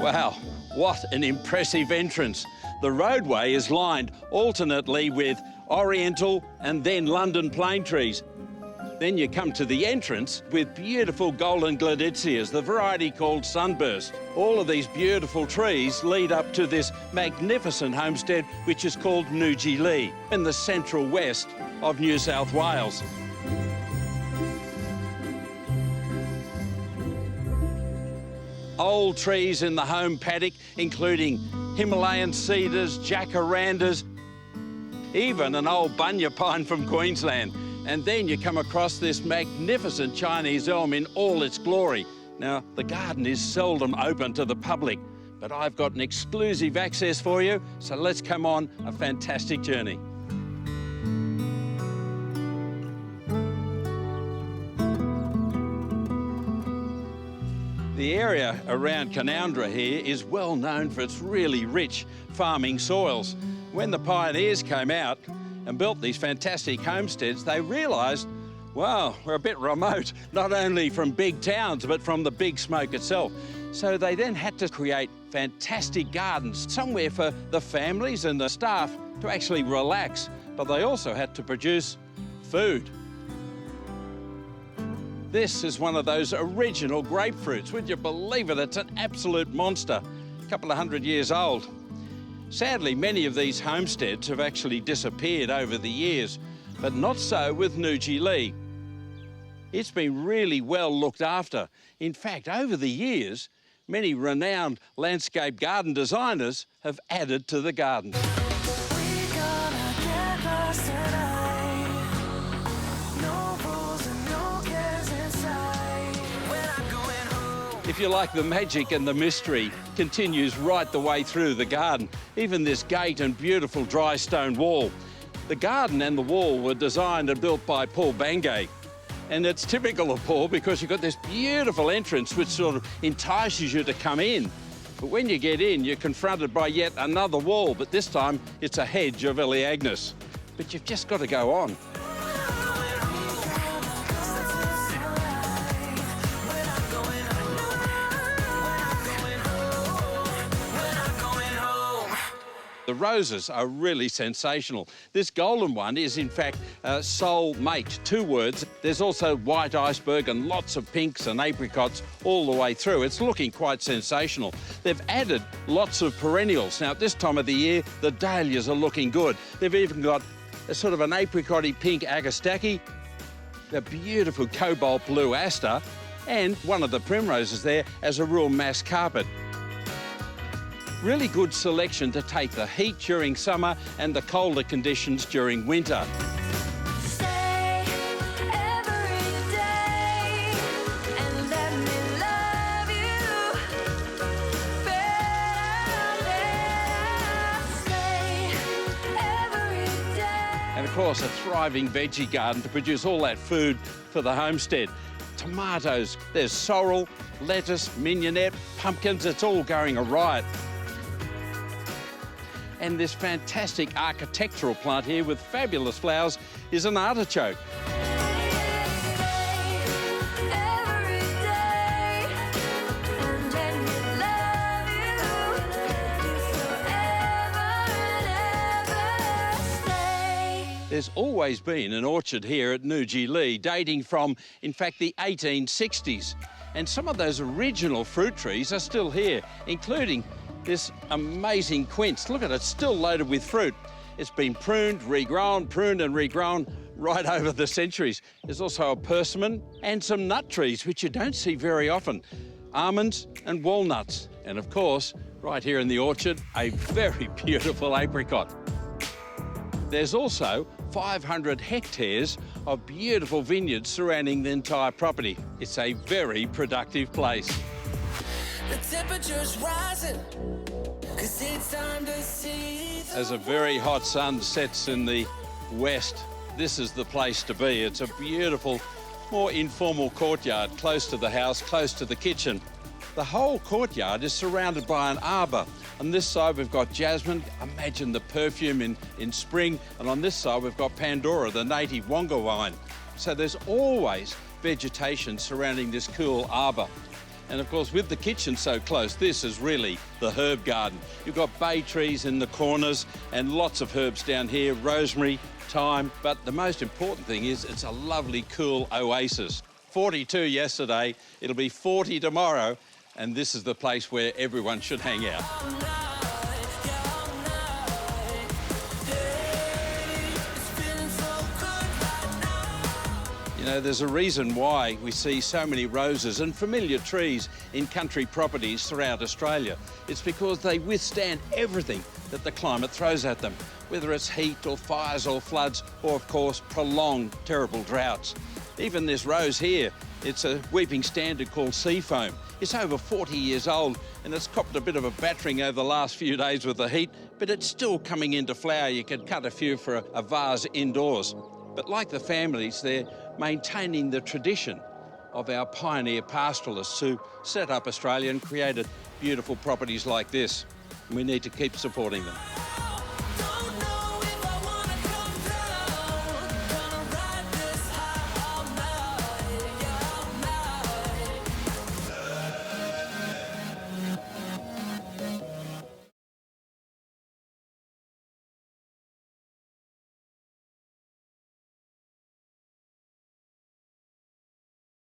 Wow, what an impressive entrance. The roadway is lined alternately with oriental and then London plane trees. Then you come to the entrance with beautiful golden gleditzias, the variety called Sunburst. All of these beautiful trees lead up to this magnificent homestead, which is called Noojee Lea, in the central west of New South Wales. Old trees in the home paddock, including Himalayan cedars, jacarandas, even an old bunya pine from Queensland. And then you come across this magnificent Chinese elm in all its glory. Now, the garden is seldom open to the public, but I've got an exclusive access for you, so let's come on a fantastic journey. The area around Canowindra here is well known for its really rich farming soils. When the pioneers came out and built these fantastic homesteads, they realised, wow, we're a bit remote, not only from big towns, but from the big smoke itself. So they then had to create fantastic gardens, somewhere for the families and the staff to actually relax, but they also had to produce food. This is one of those original grapefruits. Would you believe it? It's an absolute monster, a couple of 100 years old. Sadly, many of these homesteads have actually disappeared over the years, but not so with Nuji Lee. It's been really well looked after. In fact, over the years, many renowned landscape garden designers have added to the garden. If you like, the magic and the mystery continues right the way through the garden. Even this gate and beautiful dry stone wall. The garden and the wall were designed and built by Paul Bangay. And it's typical of Paul because you've got this beautiful entrance which sort of entices you to come in. But when you get in, you're confronted by yet another wall, but this time it's a hedge of Elaeagnus. But you've just got to go on. The roses are really sensational. This golden one is, in fact, soul mate, 2 words. There's also white iceberg and lots of pinks and apricots all the way through. It's looking quite sensational. They've added lots of perennials. Now, at this time of the year, the dahlias are looking good. They've even got a sort of an apricot-y pink agastaki, a beautiful cobalt blue aster, and one of the primroses there as a real mass carpet. Really good selection to take the heat during summer and the colder conditions during winter. Stay every day and let me love you better. Stay every day. And of course, a thriving veggie garden to produce all that food for the homestead. Tomatoes, there's sorrel, lettuce, mignonette, pumpkins, it's all going a riot. And this fantastic architectural plant here with fabulous flowers is an artichoke. There's always been an orchard here at Nuji Lee, dating from, in fact, the 1860s. And some of those original fruit trees are still here, including this amazing quince. Look at it, it's still loaded with fruit. It's been pruned, pruned and regrown right over the centuries. There's also a persimmon and some nut trees, which you don't see very often. Almonds and walnuts. And of course, right here in the orchard, a very beautiful apricot. There's also 500 hectares of beautiful vineyards surrounding the entire property. It's a very productive place. The temperature's rising, 'cause it's time to see. As a very hot sun sets in the west, this is the place to be. It's a beautiful, more informal courtyard, close to the house, close to the kitchen. The whole courtyard is surrounded by an arbour. On this side, we've got jasmine. Imagine the perfume in spring. And on this side, we've got Pandora, the native wonga vine. So there's always vegetation surrounding this cool arbour. And of course, with the kitchen so close, this is really the herb garden. You've got bay trees in the corners and lots of herbs down here, rosemary, thyme. But the most important thing is it's a lovely, cool oasis. 42 yesterday, it'll be 40 tomorrow, and this is the place where everyone should hang out. You know, there's a reason why we see so many roses and familiar trees in country properties throughout Australia. It's because they withstand everything that the climate throws at them, whether it's heat or fires or floods or, of course, prolonged terrible droughts. Even this rose here, it's a weeping standard called Seafoam. It's over 40 years old and it's copped a bit of a battering over the last few days with the heat, but it's still coming into flower. You could cut a few for a vase indoors. But like the families, they're maintaining the tradition of our pioneer pastoralists who set up Australia and created beautiful properties like this. And we need to keep supporting them.